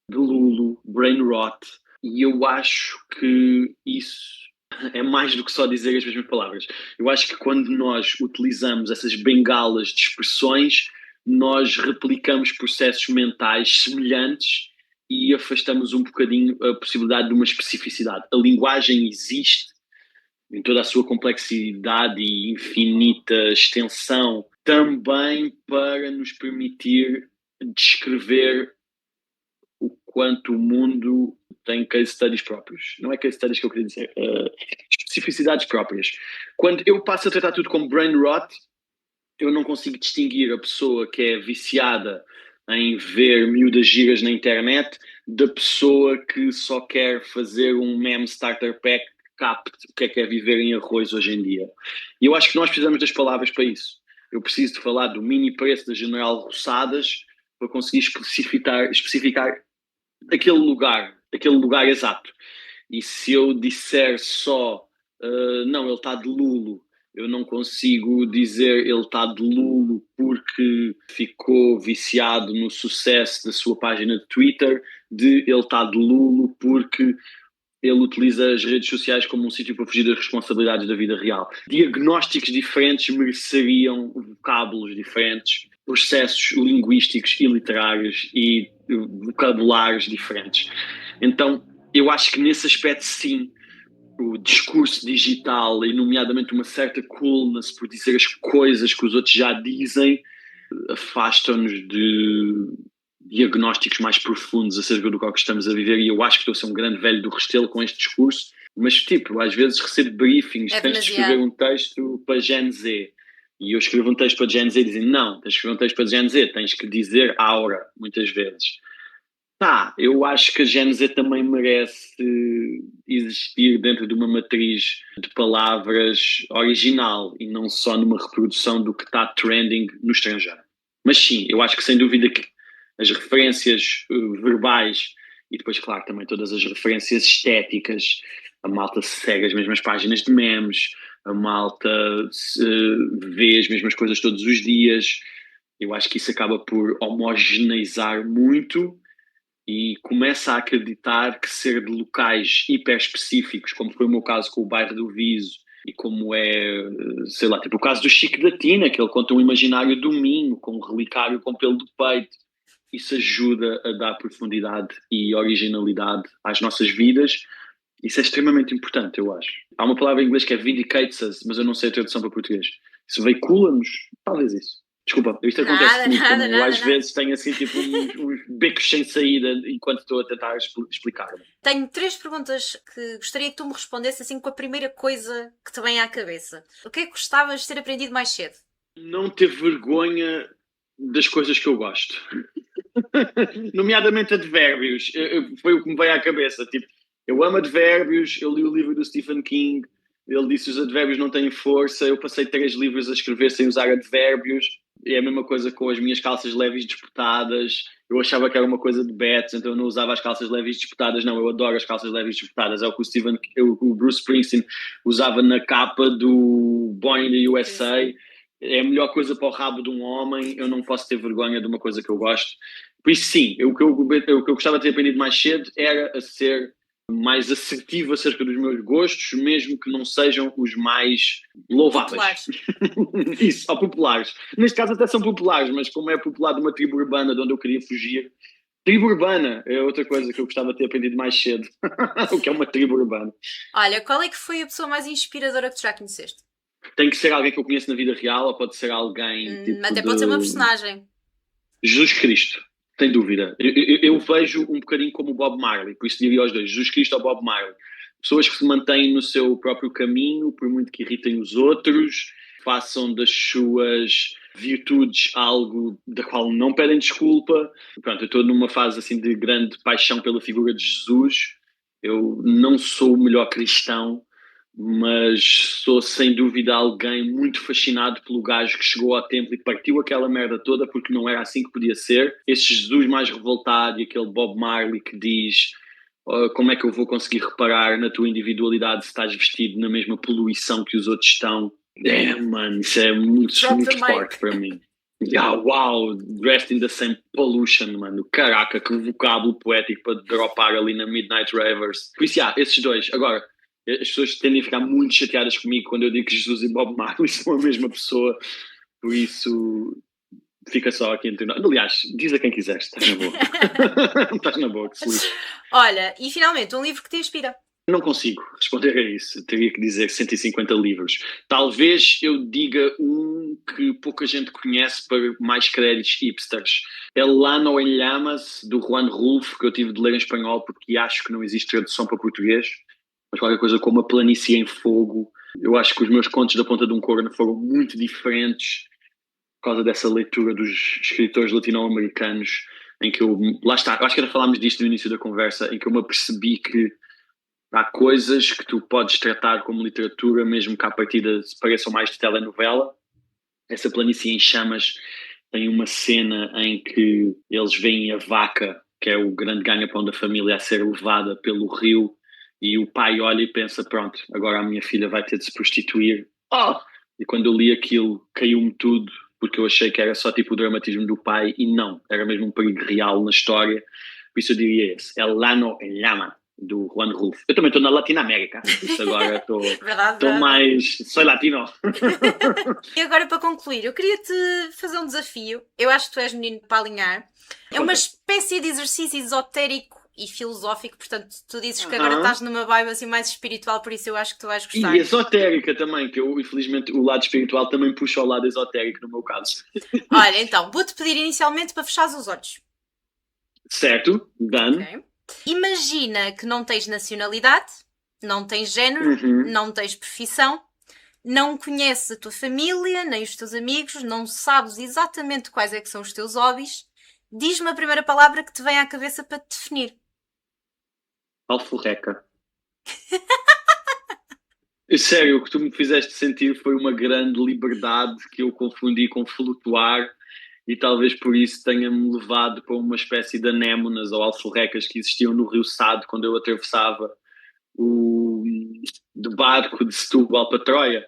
de Lulu, brain rot, e eu acho que isso é mais do que só dizer as mesmas palavras. Eu acho que quando nós utilizamos essas bengalas de expressões, nós replicamos processos mentais semelhantes e afastamos um bocadinho a possibilidade de uma especificidade. A linguagem existe em toda a sua complexidade e infinita extensão também para nos permitir descrever o quanto o mundo tem case studies próprios. Não é case studies que eu queria dizer, especificidades próprias. Quando eu passo a tratar tudo como brain rot, eu não consigo distinguir a pessoa que é viciada em ver miúdas giras na internet da pessoa que só quer fazer um meme starter pack que capte o que é viver em arroz hoje em dia. E eu acho que nós precisamos das palavras para isso. Eu preciso de falar do mini preço da General Roçadas para conseguir especificar aquele lugar exato. E se eu disser só, não, ele está de lulo, eu não consigo dizer ele está de lulo porque ficou viciado no sucesso da sua página de Twitter, de ele está de lulo porque ele utiliza as redes sociais como um sítio para fugir das responsabilidades da vida real. Diagnósticos diferentes mereceriam vocábulos diferentes, processos linguísticos e literários e vocabulários diferentes. Então, eu acho que nesse aspecto, sim, o discurso digital e, nomeadamente, uma certa coolness por dizer as coisas que os outros já dizem, afastam-nos de diagnósticos mais profundos acerca do que estamos a viver. E eu acho que estou a ser um grande velho do Restelo com este discurso, mas, tipo, às vezes recebo briefings, tens de escrever um texto para Gen Z. E eu escrevo um texto para Gen Z e dizem, não, tens de escrever um texto para Gen Z, tens que dizer aura, muitas vezes. Eu acho que a Gen Z também merece existir dentro de uma matriz de palavras original e não só numa reprodução do que está trending no estrangeiro. Mas sim, eu acho que sem dúvida que as referências verbais e depois, claro, também todas as referências estéticas, a malta segue as mesmas páginas de memes, a malta vê as mesmas coisas todos os dias. Eu acho que isso acaba por homogeneizar muito e começa a acreditar que ser de locais hiper específicos, como foi o meu caso com o bairro do Viso, e como é, sei lá, tipo o caso do Chico da Tina, que ele conta um imaginário do Minho, com um relicário com pelo do peito. Isso ajuda a dar profundidade e originalidade às nossas vidas. Isso é extremamente importante, eu acho. Há uma palavra em inglês que é vindicates us, mas eu não sei a tradução para português. Isso veicula-nos, talvez isso. Desculpa, isto acontece Nada, muito nada, também. Eu nada, às nada. vezes tenho assim tipo uns becos sem saída enquanto estou a tentar explicar. Tenho 3 perguntas que gostaria que tu me respondesse assim com a primeira coisa que te vem à cabeça. O que é que gostavas de ter aprendido mais cedo? Não ter vergonha das coisas que eu gosto. Nomeadamente advérbios. Foi o que me veio à cabeça. Tipo, eu amo advérbios, eu li o livro do Stephen King, ele disse que os advérbios não têm força, eu passei 3 livros a escrever sem usar advérbios, é a mesma coisa com as minhas calças leves disputadas, eu achava que era uma coisa de bets, então eu não usava as calças leves disputadas, não, eu adoro as calças leves disputadas, é o que o Bruce Springsteen usava na capa do Born in the USA, é a melhor coisa para o rabo de um homem, eu não posso ter vergonha de uma coisa que eu gosto. Por isso, sim, o que eu gostava de ter aprendido mais cedo era a ser mais assertivo acerca dos meus gostos, mesmo que não sejam os mais louváveis. Populares. Isso, ou populares. Neste caso até são populares, mas como é popular de uma tribo urbana de onde eu queria fugir, tribo urbana é outra coisa que eu gostava de ter aprendido mais cedo. O que é uma tribo urbana? Olha, qual é que foi a pessoa mais inspiradora que tu já conheceste? Tem que ser alguém que eu conheço na vida real ou pode ser alguém tipo Até pode ser uma personagem. Jesus Cristo, sem dúvida. Eu vejo um bocadinho como o Bob Marley, por isso diria aos dois, Jesus Cristo ou Bob Marley. Pessoas que se mantêm no seu próprio caminho, por muito que irritem os outros, façam das suas virtudes algo da qual não pedem desculpa. Pronto, eu estou numa fase assim de grande paixão pela figura de Jesus. Eu não sou o melhor cristão, mas sou sem dúvida alguém muito fascinado pelo gajo que chegou ao templo e partiu aquela merda toda porque não era assim que podia ser. Esse Jesus mais revoltado e aquele Bob Marley que diz como é que eu vou conseguir reparar na tua individualidade se estás vestido na mesma poluição que os outros estão. Mano, isso é muito, muito forte para mim. Wow, dressed in the same pollution, mano. Caraca, que vocábulo poético para dropar ali na Midnight Ravers. Por isso, esses dois. Agora, as pessoas tendem a ficar muito chateadas comigo quando eu digo que Jesus e Bob Marley são a mesma pessoa, por isso fica só aqui entre nós. Aliás, diz a quem quiseres, estás na boa. Estás na boa, que se lixe. Olha, e finalmente, um livro que te inspira. Não consigo responder a isso. Teria que dizer 150 livros. Talvez eu diga um que pouca gente conhece para mais créditos hipsters. El Lano en Llamas, do Juan Rulfo, que eu tive de ler em espanhol porque acho que não existe tradução para português. Mas qualquer coisa como A Planície em Fogo. Eu acho que os meus contos da Ponta de um Corno foram muito diferentes por causa dessa leitura dos escritores latino-americanos, em que eu, lá está, eu acho que ainda falámos disto no início da conversa, em que eu me apercebi que há coisas que tu podes tratar como literatura, mesmo que à partida se pareçam mais de telenovela. Essa Planície em Chamas tem uma cena em que eles veem a vaca, que é o grande ganha-pão da família, a ser levada pelo rio, e o pai olha e pensa, pronto, agora a minha filha vai ter de se prostituir. E quando eu li aquilo, caiu-me tudo, porque eu achei que era só tipo o dramatismo do pai, e não, era mesmo um perigo real na história. Por isso eu diria esse, El Lano en Llama, do Juan Rulfo. Eu também estou na Latinoamérica, isso agora estou mais... Sou latino. E agora, para concluir, eu queria-te fazer um desafio. Eu acho que tu és menino para alinhar. É uma espécie de exercício esotérico e filosófico, portanto, tu dizes que agora estás numa vibe assim mais espiritual, por isso eu acho que tu vais gostar. E esotérica também, que eu, infelizmente, o lado espiritual também puxa ao lado esotérico no meu caso. Olha, então, vou-te pedir inicialmente para fechares os olhos. Certo, done. Okay. Imagina que não tens nacionalidade, não tens género, não tens profissão, não conheces a tua família, nem os teus amigos, não sabes exatamente quais é que são os teus hobbies. Diz-me a primeira palavra que te vem à cabeça para te definir. Alforreca. Sério, o que tu me fizeste sentir foi uma grande liberdade que eu confundi com flutuar e talvez por isso tenha-me levado para uma espécie de anémonas ou alforrecas que existiam no Rio Sado quando eu atravessava o, do barco de Setúbal para Troia.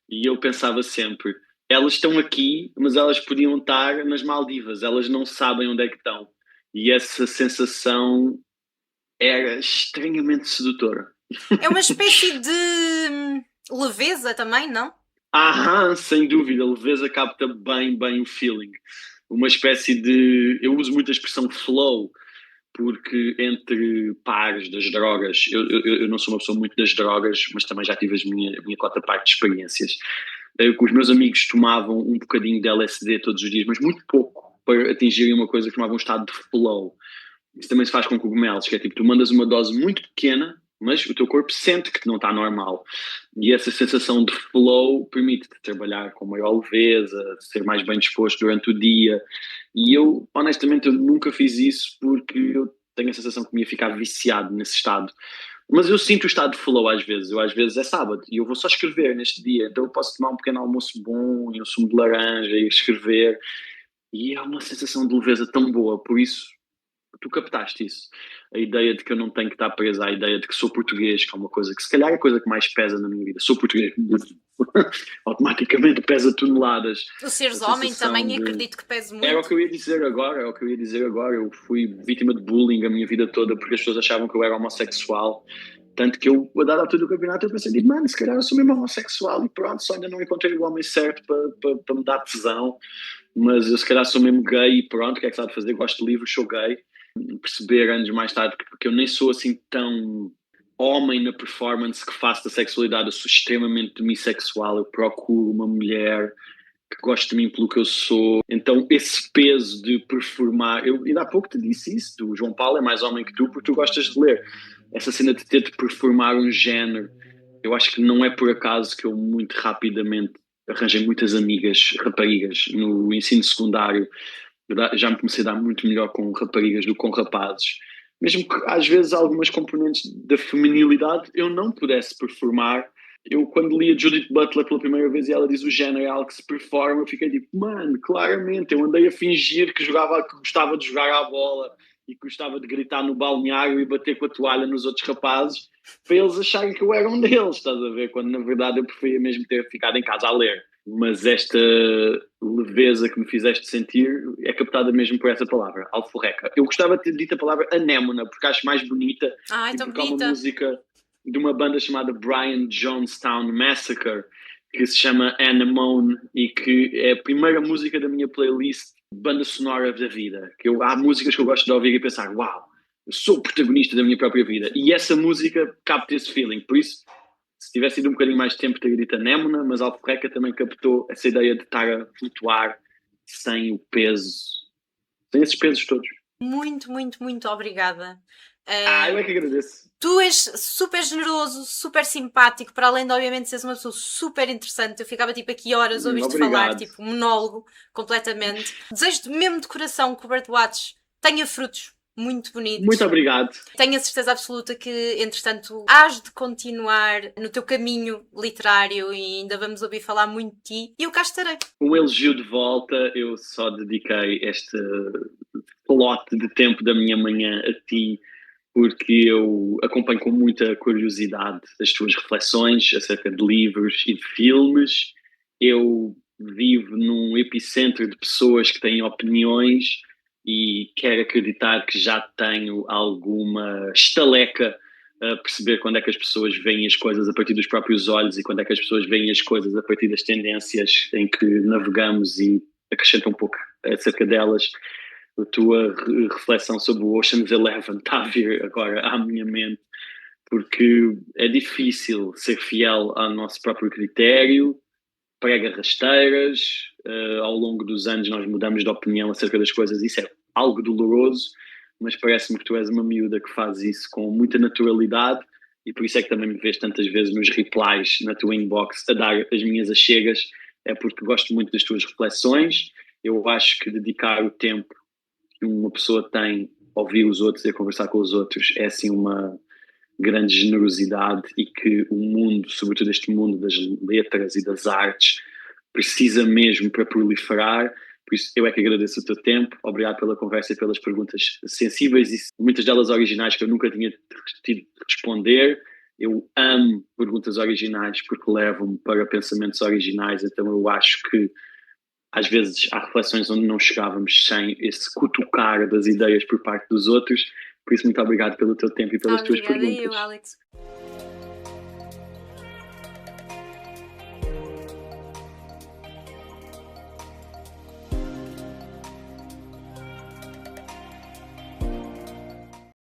E eu pensava sempre, elas estão aqui, mas elas podiam estar nas Maldivas, elas não sabem onde é que estão. E essa sensação era estranhamente sedutora. É uma espécie de leveza também, não? Sem dúvida, a leveza capta bem, bem o feeling. Uma espécie de. Eu uso muito a expressão flow, porque entre pares das drogas, eu não sou uma pessoa muito das drogas, mas também já tive a minha cota parte de experiências. Com os meus amigos tomavam um bocadinho de LSD todos os dias, mas muito pouco, para atingirem uma coisa que chamavam um estado de flow. Isso também se faz com cogumelos, que é tipo, tu mandas uma dose muito pequena, mas o teu corpo sente que não está normal. E essa sensação de flow permite-te trabalhar com maior leveza, ser mais bem disposto durante o dia. E eu, honestamente, eu nunca fiz isso porque eu tenho a sensação que me ia ficar viciado nesse estado. Mas eu sinto o estado de flow às vezes. Eu às vezes é sábado e eu vou só escrever neste dia. Então eu posso tomar um pequeno almoço bom e um sumo de laranja e escrever. E é uma sensação de leveza tão boa. Por isso, tu captaste isso. A ideia de que eu não tenho que estar presa à ideia de que sou português, que é uma coisa que se calhar é a coisa que mais pesa na minha vida. Sou português. Automaticamente pesa toneladas. O seres A homem sensação também de... acredito que pese Era o muito. que eu ia dizer agora, era o que eu ia dizer agora. Eu fui vítima de bullying a minha vida toda porque as pessoas achavam que eu era homossexual. Tanto que eu, a dada altura do campeonato, eu pensei, mano, se calhar eu sou mesmo homossexual e pronto, só ainda não encontrei o homem certo para me dar tesão, mas eu se calhar sou mesmo gay e pronto, o que é que sabe fazer? Gosto de livros, sou gay. Perceber anos mais tarde que eu nem sou assim tão homem na performance que faço da sexualidade, eu sou extremamente demissexual, eu procuro uma mulher que goste de mim pelo que eu sou. Então, esse peso de performar, eu ainda há pouco te disse isso, o João Paulo é mais homem que tu porque tu gostas de ler. Essa cena de ter de performar um género, eu acho que não é por acaso que eu muito rapidamente arranjei muitas amigas raparigas no ensino secundário. Já me comecei a dar muito melhor com raparigas do que com rapazes. Mesmo que às vezes algumas componentes da feminilidade eu não pudesse performar. Eu, quando li a Judith Butler pela primeira vez e ela diz o género é algo que se performa, eu fiquei tipo, mano, claramente, eu andei a fingir que gostava de jogar à bola e que gostava de gritar no balneário e bater com a toalha nos outros rapazes para eles acharem que eu era um deles, estás a ver? Quando na verdade eu preferia mesmo ter ficado em casa a ler. Mas esta leveza que me fizeste sentir é captada mesmo por essa palavra, alforreca. Eu gostava de ter dito a palavra anémona, porque acho mais bonita Ai, e tão porque há uma bonita. música de uma banda chamada Brian Jonestown Massacre, que se chama Anemone e que é a primeira música da minha playlist de banda sonora da vida. Há músicas que eu gosto de ouvir e pensar, uau, eu sou o protagonista da minha própria vida. E essa música capta esse feeling. Por isso, se tivesse ido um bocadinho mais de tempo, teria dito Anémona, mas Alforreca também captou essa ideia de estar a flutuar sem o peso, sem esses pesos todos. Muito, muito, muito obrigada. Eu é que agradeço. Tu és super generoso, super simpático, para além de obviamente seres uma pessoa super interessante. Eu ficava tipo aqui horas a ouvir-te falar, Obrigado. tipo monólogo, completamente. Desejo-te mesmo de coração que o Birdwatch tenha frutos muito bonitos. Muito obrigado. Tenho a certeza absoluta que, entretanto, hás de continuar no teu caminho literário e ainda vamos ouvir falar muito de ti. E eu cá estarei. Um elogio de volta, eu só dediquei este lote de tempo da minha manhã a ti, porque eu acompanho com muita curiosidade as tuas reflexões acerca de livros e de filmes. Eu vivo num epicentro de pessoas que têm opiniões e quero acreditar que já tenho alguma estaleca a perceber quando é que as pessoas veem as coisas a partir dos próprios olhos e quando é que as pessoas veem as coisas a partir das tendências em que navegamos e acrescento um pouco acerca delas. A tua reflexão sobre o Ocean's Eleven está a vir agora à minha mente, porque é difícil ser fiel ao nosso próprio critério, prega rasteiras, ao longo dos anos nós mudamos de opinião acerca das coisas, isso é algo doloroso, mas parece-me que tu és uma miúda que faz isso com muita naturalidade e por isso é que também me vês tantas vezes nos replies na tua inbox a dar as minhas achegas, é porque gosto muito das tuas reflexões. Eu acho que dedicar o tempo que uma pessoa tem a ouvir os outros e a conversar com os outros é assim uma grande generosidade e que o mundo, sobretudo este mundo das letras e das artes, precisa mesmo para proliferar. Por isso, eu é que agradeço o teu tempo. Obrigado pela conversa e pelas perguntas sensíveis e muitas delas originais que eu nunca tinha tido de responder. Eu amo perguntas originais porque levam-me para pensamentos originais, então eu acho que às vezes há reflexões onde não chegávamos sem esse cutucar das ideias por parte dos outros. Por isso, muito obrigado pelo teu tempo e pelas tuas Obrigada eu, perguntas. Alex.